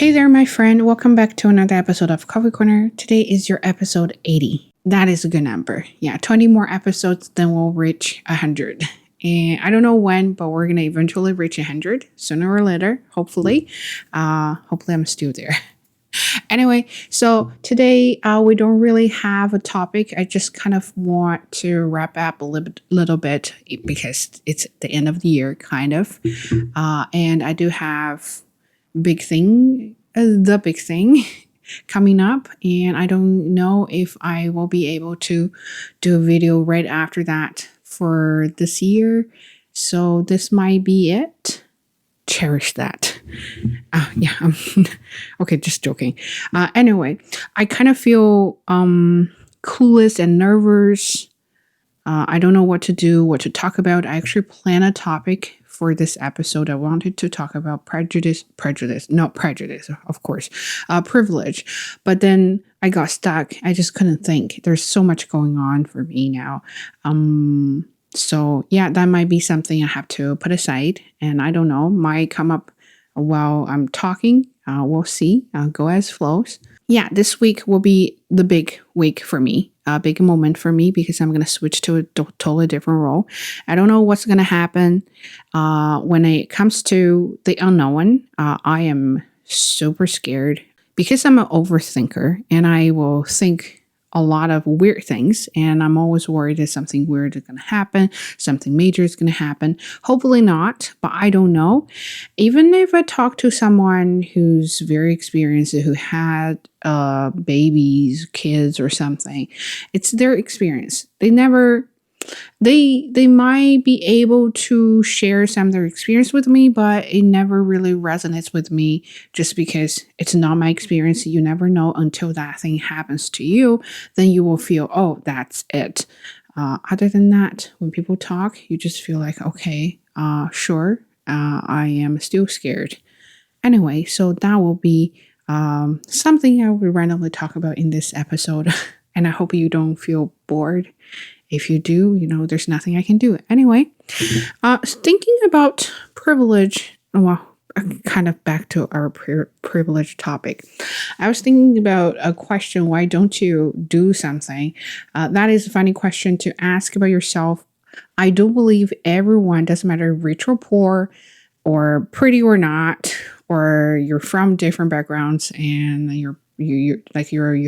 Hey there, my friend. Welcome back to another episode of Coffee Corner. Today is your episode 80. That is a good number. Yeah, 20 more episodes, then we'll reach 100. And I don't know when, but we're going to eventually reach 100 sooner or later, hopefully. Hopefully, I'm still there. Anyway, so today we don't really have a topic. I just kind of want to wrap up a little bit because it's the end of the year, kind of. And I do have the big thing coming up, and I don't know if I will be able to do a video right after that for this year. So this might be it. Cherish that. Yeah. Okay, just joking. Anyway, I kind of feel clueless and nervous. I don't know what to do, what to talk about. I actually plan a topic for this episode. I wanted to talk about privilege, but then I got stuck. I just couldn't think. There's so much going on for me now. So yeah, that might be something I have to put aside, and I don't know, might come up while I'm talking. We'll see. Go as flows. Yeah, this week will be the big week for me, a big moment for me, because I'm going to switch to a totally different role. I don't know what's going to happen. When it comes to the unknown, I am super scared because I'm an overthinker, and I will think a lot of weird things, and I'm always worried that something weird is going to happen, something major is going to happen. Hopefully not, but I don't know. Even if I talk to someone who's very experienced, who had babies, kids, or something, it's their experience. They might be able to share some of their experience with me, but it never really resonates with me just because it's not my experience. You never know until that thing happens to you. Then you will feel, oh, that's it. Other than that, when people talk, you just feel like, okay, sure, I am still scared. Anyway, so that will be something I will randomly talk about in this episode. And I hope you don't feel bored. If you do, there's nothing I can do. Anyway, thinking about privilege, well, kind of back to our privilege topic. I was thinking about a question, why don't you do something? That is a funny question to ask about yourself. I do believe everyone, doesn't matter rich or poor, or pretty or not, or you're from different backgrounds and you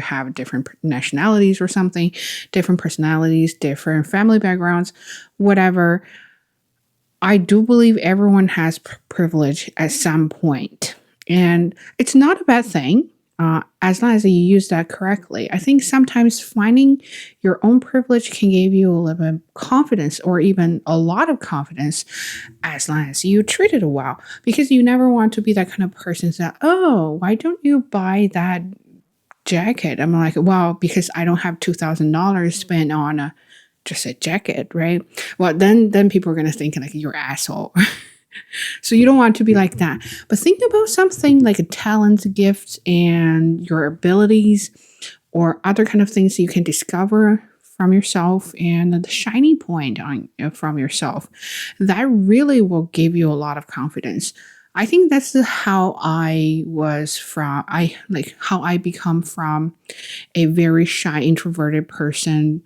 have different nationalities or something, different personalities, different family backgrounds, whatever. I do believe everyone has privilege at some point, and it's not a bad thing as long as you use that correctly. I think sometimes finding your own privilege can give you a little bit of confidence, or even a lot of confidence, as long as you treat it well, because you never want to be that kind of person that, oh, why don't you buy that jacket? I'm like, well, because I don't have $2,000 spent on just a jacket, right? Well, then people are going to think like you're an asshole. So you don't want to be like that. But think about something like a talent, gift, and your abilities, or other kind of things that you can discover from yourself, and the shiny point from yourself. That really will give you a lot of confidence. I think that's how I become from a very shy, introverted person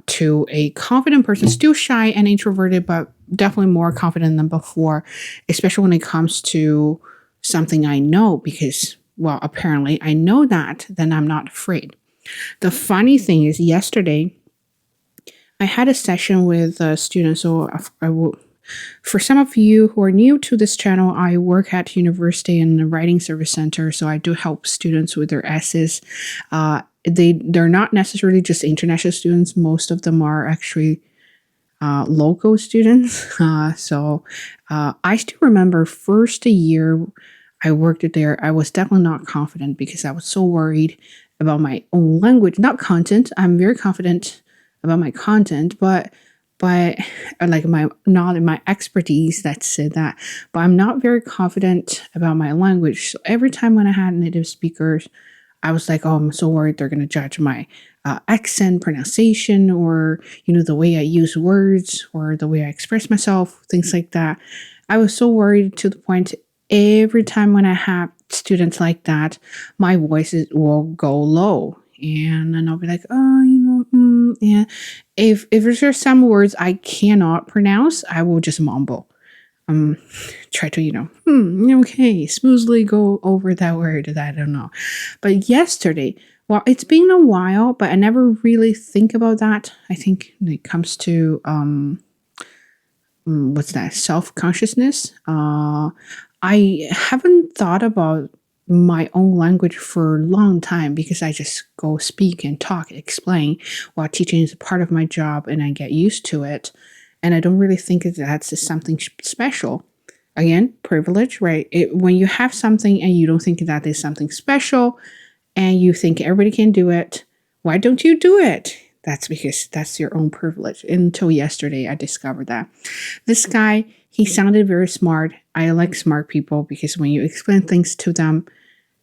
to a confident person, still shy and introverted, but definitely more confident than before, especially when it comes to something I know, because, well, apparently I know that, then I'm not afraid. The funny thing is, yesterday I had a session with students. So for some of you who are new to this channel, I work at university in the writing service center, so I do help students with their essays. They're not necessarily just international students. Most of them are actually local students. So I still remember first year I worked there, I was definitely not confident because I was so worried about my own language, not content. I'm very confident about my content, but like my expertise, that's it, that. But I'm not very confident about my language. So every time when I had native speakers, I was like, oh, I'm so worried they're going to judge my accent, pronunciation, or, the way I use words, or the way I express myself, things like that. I was so worried to the point every time when I have students like that, my will go low. And then I'll be like, oh, yeah. If there's some words I cannot pronounce, I will just mumble. Um, Try to, okay, smoothly go over that word that I don't know. But yesterday, well, it's been a while, but I never really think about that. I think when it comes to what's that, self-consciousness, I haven't thought about my own language for a long time because I just go speak and talk, explain, while teaching is a part of my job and I get used to it. And I don't really think that that's something special. Again, privilege, right? When you have something and you don't think that is something special and you think everybody can do it, why don't you do it? That's because that's your own privilege. Until yesterday, I discovered that. This guy, he sounded very smart. I like smart people because when you explain things to them,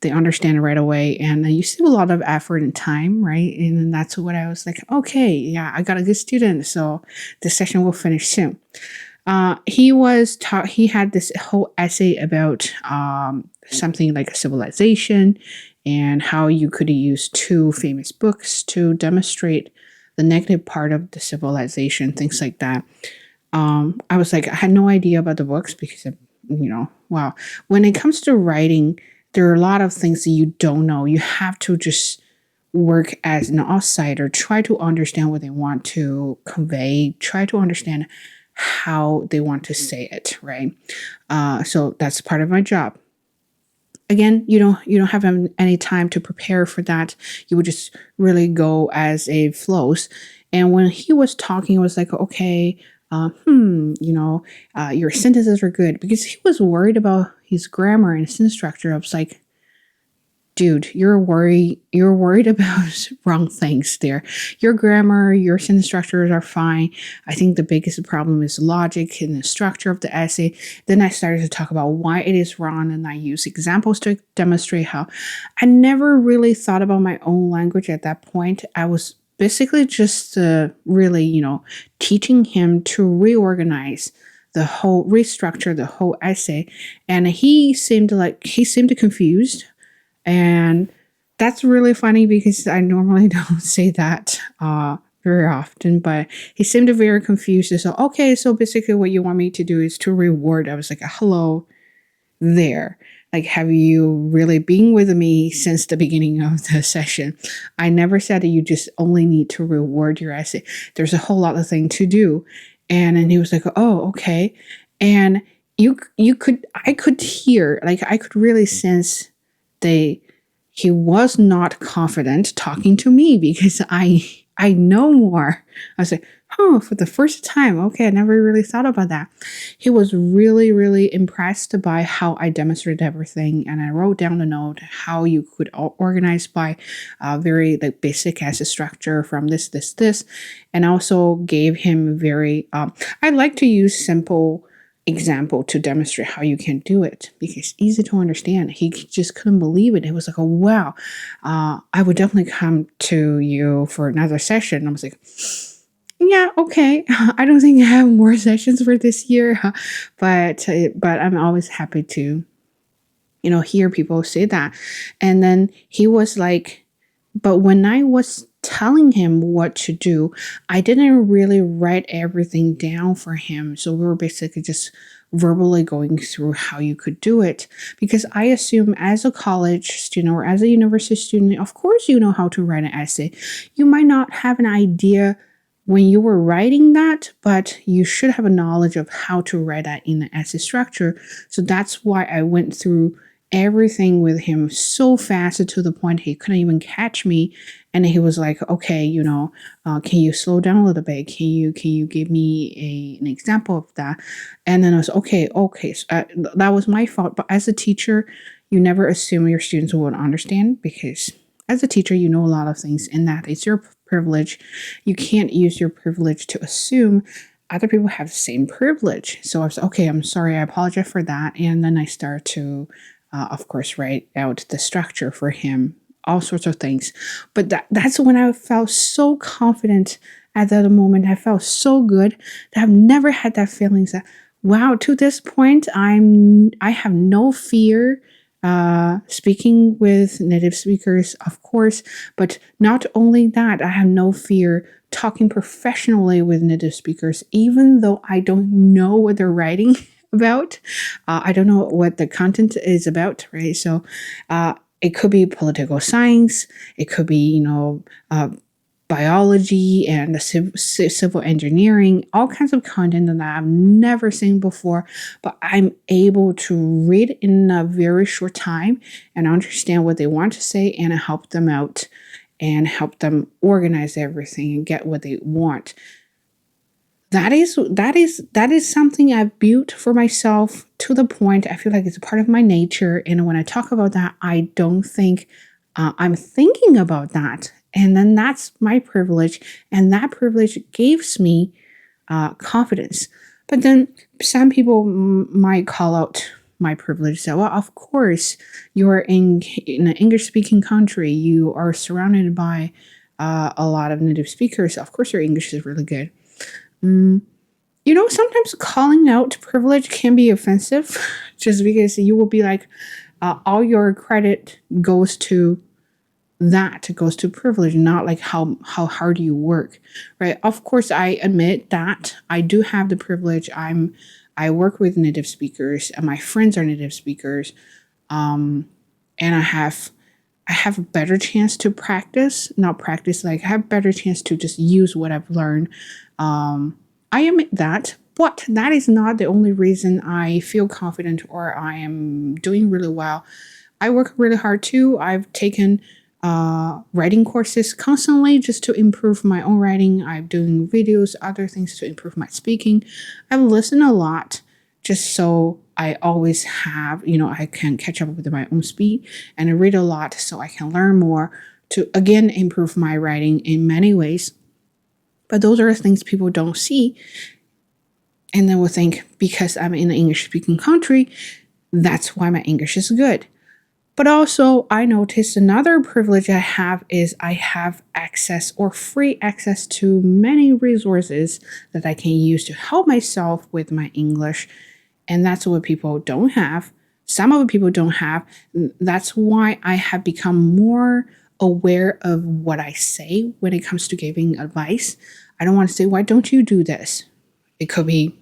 they understand it right away. And you save a lot of effort and time, right? And that's what I was like, okay, yeah, I got a good student. So the session will finish soon. He had this whole essay about something like a civilization and how you could use two famous books to demonstrate the negative part of the civilization, things like that. I was like, I had no idea about the books because, wow. When it comes to writing, there are a lot of things that you don't know. You have to just work as an outsider, try to understand what they want to convey, try to understand how they want to say it, right? So that's part of my job. Again, you don't have any time to prepare for that. You would just really go as it flows. And when he was talking, it was like, okay, your sentences are good, because he was worried about his grammar and sentence structure. I was like, dude, you're worried about wrong things there. Your grammar, your sentence structures are fine. I think the biggest problem is logic and the structure of the essay. Then I started to talk about why it is wrong, and I use examples to demonstrate how. I never really thought about my own language at that point. I was basically just really, teaching him to restructure the whole essay. And he seemed confused. And that's really funny because I normally don't say that very often, but he seemed very confused. So, okay, so basically what you want me to do is to reward. I was like, hello there. Like, have you really been with me since the beginning of the session? I never said that you just only need to reward your essay. There's a whole lot of thing to do. And then he was like, oh, okay. And I could hear, like, I could really sense he was not confident talking to me because I know more. I was like, oh, for the first time. Okay, I never really thought about that. He was really, really impressed by how I demonstrated everything. And I wrote down a note how you could organize by very like basic essay structure from this, and also gave him I like to use simple example to demonstrate how you can do it because it's easy to understand. He just couldn't believe it. It was like, oh, wow, I would definitely come to you for another session. I was like, yeah, okay. I don't think I have more sessions for this year, but I'm always happy to, hear people say that. And then he was like, but when I was telling him what to do, I didn't really write everything down for him. So we were basically just verbally going through how you could do it. Because I assume as a college student or as a university student, of course you know how to write an essay. You might not have an idea when you were writing that, but you should have a knowledge of how to write that in the essay structure. So that's why I went through everything with him so fast to the point he couldn't even catch me. And he was like, okay, can you slow down a little bit? Can you give me an example of that? And then I was okay. So, that was my fault. But as a teacher, you never assume your students will understand, because as a teacher, you know a lot of things, and that it's your privilege. You can't use your privilege to assume other people have the same privilege. So I was okay, I'm sorry, I apologize for that. And then I started to, of course, write out the structure for him, all sorts of things. But that's when I felt so confident at that moment. I felt so good that I've never had that feeling that, wow, to this point, I have no fear speaking with native speakers, of course, but not only that, I have no fear talking professionally with native speakers, even though I don't know what they're writing about. I don't know what the content is about, right? So it could be political science, it could be, biology and the civil engineering, all kinds of content that I've never seen before, but I'm able to read in a very short time and understand what they want to say and help them out and help them organize everything and get what they want. That is something I've built for myself to the point I feel like it's a part of my nature. And when I talk about that, I don't think I'm thinking about that. And then that's my privilege, and that privilege gives me confidence. But then some people might call out my privilege. Say, well, of course, you're in an English speaking country. You are surrounded by a lot of native speakers. Of course, your English is really good. Sometimes calling out privilege can be offensive just because you will be like, all your credit goes to privilege, not like how hard you work, right? Of course, I admit that I do have the privilege. I work with native speakers, and my friends are native speakers, and I have a better chance to not practice, like I have better chance to just use what I've learned. I admit that, but that is not the only reason I feel confident or I am doing really well. I work really hard too. I've taken writing courses constantly just to improve my own writing. I'm doing videos, other things to improve my speaking. I listen a lot just so I always have, I can catch up with my own speed, and I read a lot so I can learn more to, again, improve my writing in many ways. But those are things people don't see. And then will think because I'm in an English speaking country, that's why my English is good. But also, I noticed another privilege I have is I have access or free access to many resources that I can use to help myself with my English. And that's what people don't have. Some of the people don't have. That's why I have become more aware of what I say when it comes to giving advice. I don't want to say, why don't you do this? It could be,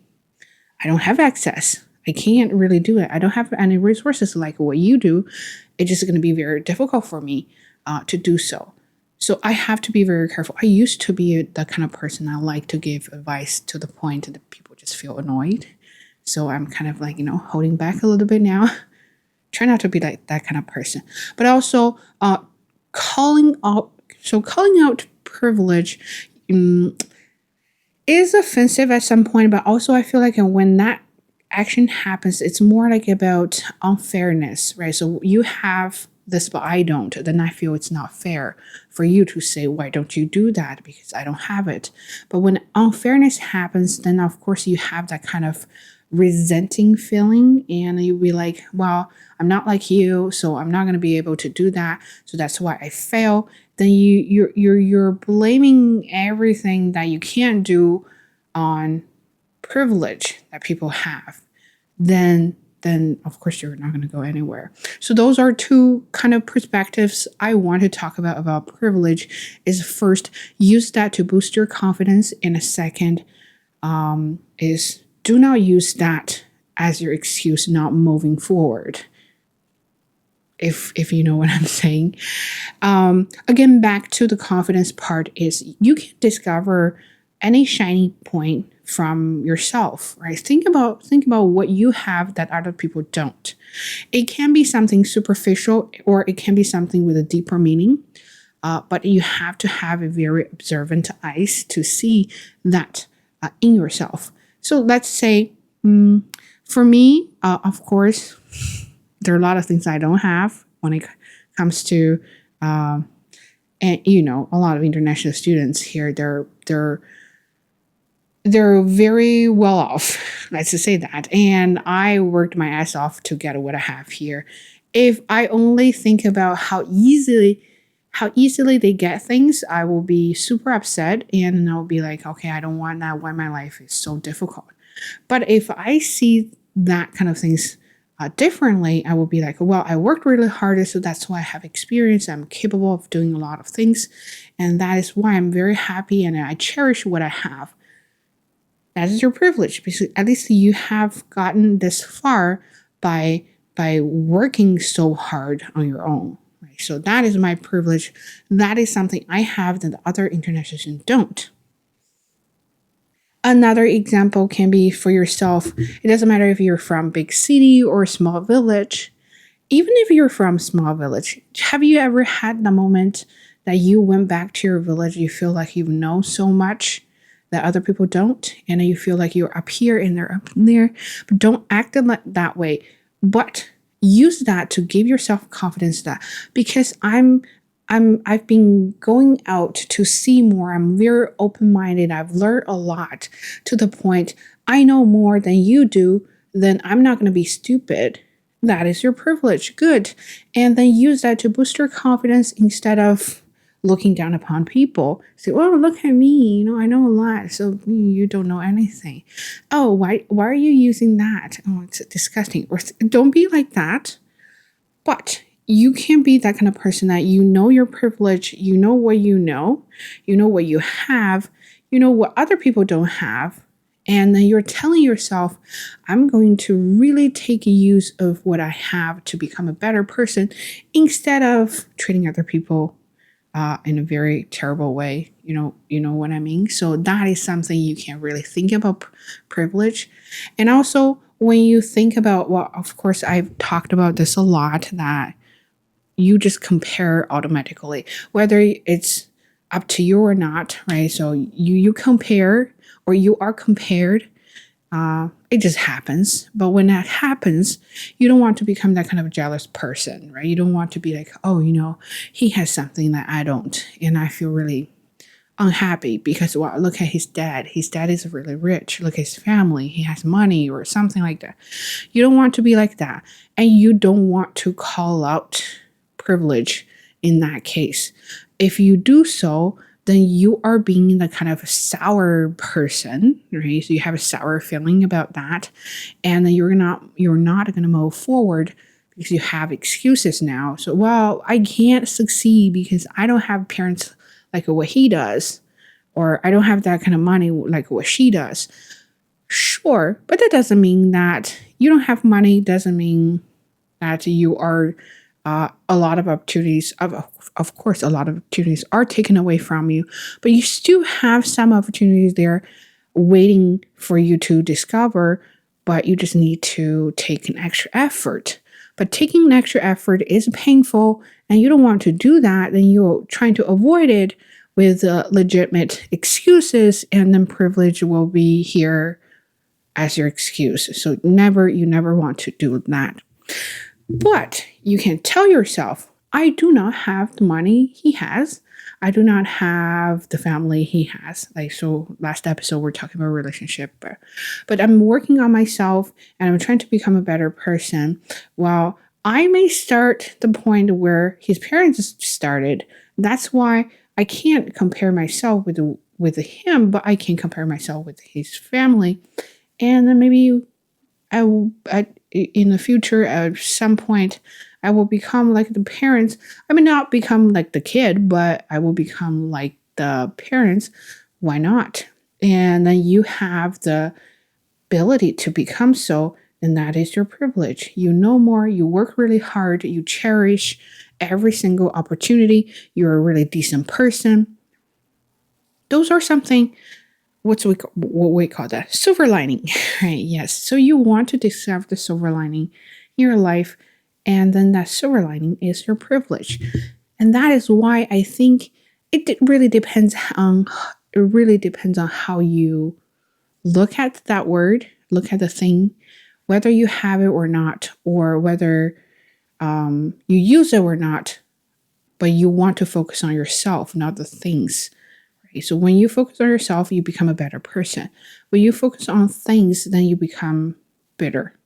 I don't have access. I can't really do it. I don't have any resources like what you do. It's just going to be very difficult for me to do so. So I have to be very careful. I used to be the kind of person I like to give advice to the point that people just feel annoyed. So I'm kind of like, holding back a little bit now. Try not to be like that kind of person. But also calling out privilege is offensive at some point, but also I feel like when that action happens, it's more like about unfairness, right? So you have this, but I don't. Then I feel it's not fair for you to say, why don't you do that? Because I don't have it. But when unfairness happens, then of course you have that kind of resenting feeling, and you'll be like, well, I'm not like you, so I'm not going to be able to do that. So that's why I fail. Then you're blaming everything that you can't do on privilege that people have. Then of course you're not going to go anywhere. So those are two kind of perspectives I want to talk about privilege. Is first, use that to boost your confidence, and a second is do not use that as your excuse not moving forward. If you know what I'm saying. Again, back to the confidence part, is you can discover any shiny point from yourself, right? Think about what you have that other people don't. It can be something superficial, or it can be something with a deeper meaning. But you have to have a very observant eyes to see that in yourself. So let's say, for me, of course, there are a lot of things I don't have when it comes to, and a lot of international students here. They're very well off. Let's just say that. And I worked my ass off to get what I have here. If I only think about how easily they get things, I will be super upset, and I'll be like, okay, I don't want that. Why my life is so difficult. But if I see that kind of things differently, I will be like, well, I worked really hard, so that's why I have experience. I'm capable of doing a lot of things. And that is why I'm very happy and I cherish what I have. That is your privilege because at least you have gotten this far by working so hard on your own. Right? So that is my privilege. That is something I have that the other internet citizens don't. Another example can be for yourself. It doesn't matter if you're from big city or small village. Even if you're from small village, have you ever had the moment that you went back to your village, you feel like you know so much that other people don't, and you feel like you're up here and they're up there, but don't act that way. But use that to give yourself confidence that because I've been going out to see more. I'm very open-minded. I've learned a lot to the point I know more than you do, then I'm not going to be stupid. That is your privilege. Good. And then use that to boost your confidence instead of looking down upon people. Say, well, look at me. I know a lot. So you don't know anything. Oh, why are you using that? Oh, it's disgusting. Or don't be like that. But you can be that kind of person that you know your privilege, you know what you know what you have, you know what other people don't have. And then you're telling yourself, I'm going to really take use of what I have to become a better person instead of treating other people in a very terrible way. You know what I mean? So that is something you can really think about privilege. And also when you think about, well, of course, I've talked about this a lot, that you just compare automatically, whether it's up to you or not, right? So you compare or you are compared. It just happens. But when that happens, you don't want to become that kind of jealous person, right? You don't want to be like, oh, he has something that I don't, and I feel really unhappy because, well, look at his dad. His dad is really rich. Look at his family. He has money or something like that. You don't want to be like that. And you don't want to call out privilege in that case. If you do so, then you are being the kind of sour person, right? So you have a sour feeling about that, and then you're not going to move forward because you have excuses now. So, well, I can't succeed because I don't have parents like what he does, or I don't have that kind of money like what she does. Sure, but that doesn't mean that you don't have money. Doesn't mean that you are a lot of opportunities. Of course, a lot of opportunities are taken away from you, but you still have some opportunities there waiting for you to discover. But you just need to take an extra effort. But taking an extra effort is painful, and you don't want to do that. Then you're trying to avoid it with legitimate excuses, and then privilege will be here as your excuse. So you never want to do that. But you can tell yourself, I do not have the money he has. I do not have the family he has. Like, so last episode, we're talking about relationship, but I'm working on myself and I'm trying to become a better person. Well, I may start the point where his parents started. That's why I can't compare myself with him, but I can compare myself with his family. And then maybe in the future, at some point, I will become like the parents. I mean, not become like the kid, but I will become like the parents. Why not? And then you have the ability to become so, and that is your privilege. You know more, you work really hard, you cherish every single opportunity, you're a really decent person. Those are something, what we call that? Silver lining, right? Yes. So you want to discover the silver lining in your life, and then that silver lining is your privilege. And that is why I think it really depends on how you look at that word, look at the thing, whether you have it or not, or whether you use it or not, but you want to focus on yourself, not the things. Right? So when you focus on yourself, you become a better person. When you focus on things, then you become bitter.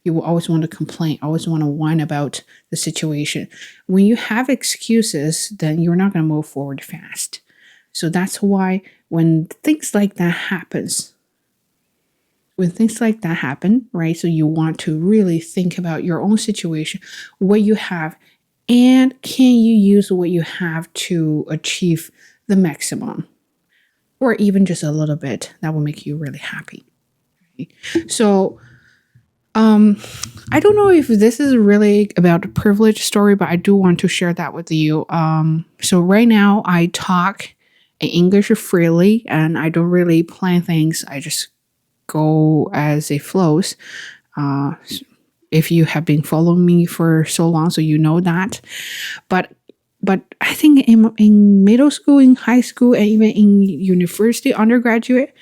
You will always want to complain, always want to whine about the situation. When you have excuses, then you're not going to move forward fast. So that's why when things like that happens, when things like that happen, right? So you want to really think about your own situation, what you have, and can you use what you have to achieve the maximum or even just a little bit that will make you really happy. Right? So um, I don't know if this is really about a privilege story, but I do want to share that with you. So right now I talk in English freely and I don't really plan things. I just go as it flows. Uh, if you have been following me for so long, so you know that. But I think in middle school, in high school, and even in university, undergraduate,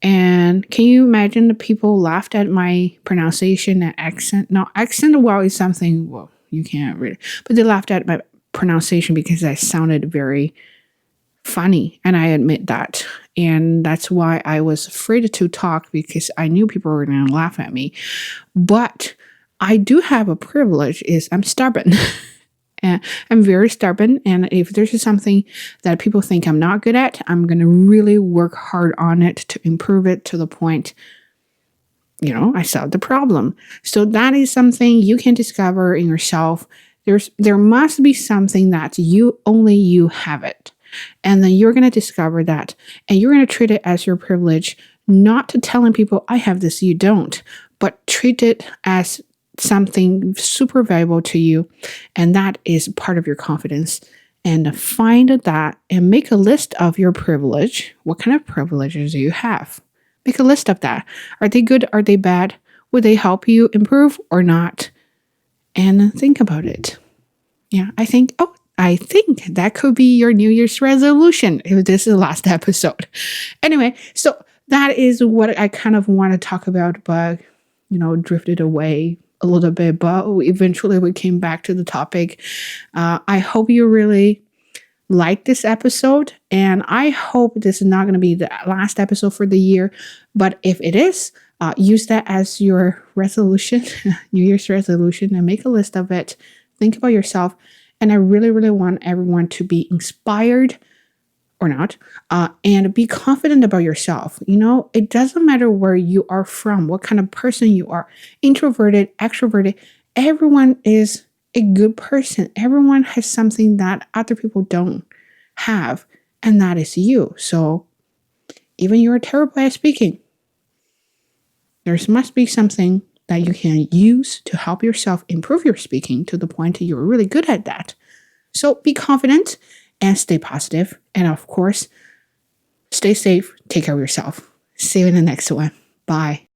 and can you imagine the people laughed at my pronunciation and accent? No, accent, well, is something, well, you can't really, but they laughed at my pronunciation because I sounded very funny. And I admit that. And that's why I was afraid to talk because I knew people were going to laugh at me. But I do have a privilege is I'm stubborn. And I'm very stubborn. And if there's something that people think I'm not good at, I'm going to really work hard on it to improve it to the point, I solve the problem. So that is something you can discover in yourself. There must be something that only you have it. And then you're going to discover that. And you're going to treat it as your privilege, not to telling people, I have this, you don't, but treat it as something super valuable to you, and that is part of your confidence. And find that and make a list of your privilege. What kind of privileges do you have? Make a list of that. Are they good? Are they bad? Would they help you improve or not? And think about it. Yeah, I think that could be your New Year's resolution if this is the last episode. Anyway, so that is what I kind of want to talk about, but drifted away a little bit, but eventually we came back to the topic. I hope you really like this episode, and I hope this is not going to be the last episode for the year, but if it is, use that as your resolution, New Year's resolution, and make a list of it. Think about yourself, and I really, really want everyone to be inspired or not, and be confident about yourself. It doesn't matter where you are from, what kind of person you are, introverted, extroverted, everyone is a good person. Everyone has something that other people don't have, and that is you. So even you're terrible at speaking, there must be something that you can use to help yourself improve your speaking to the point that you're really good at that. So be confident and stay positive. And of course, stay safe. Take care of yourself. See you in the next one. Bye.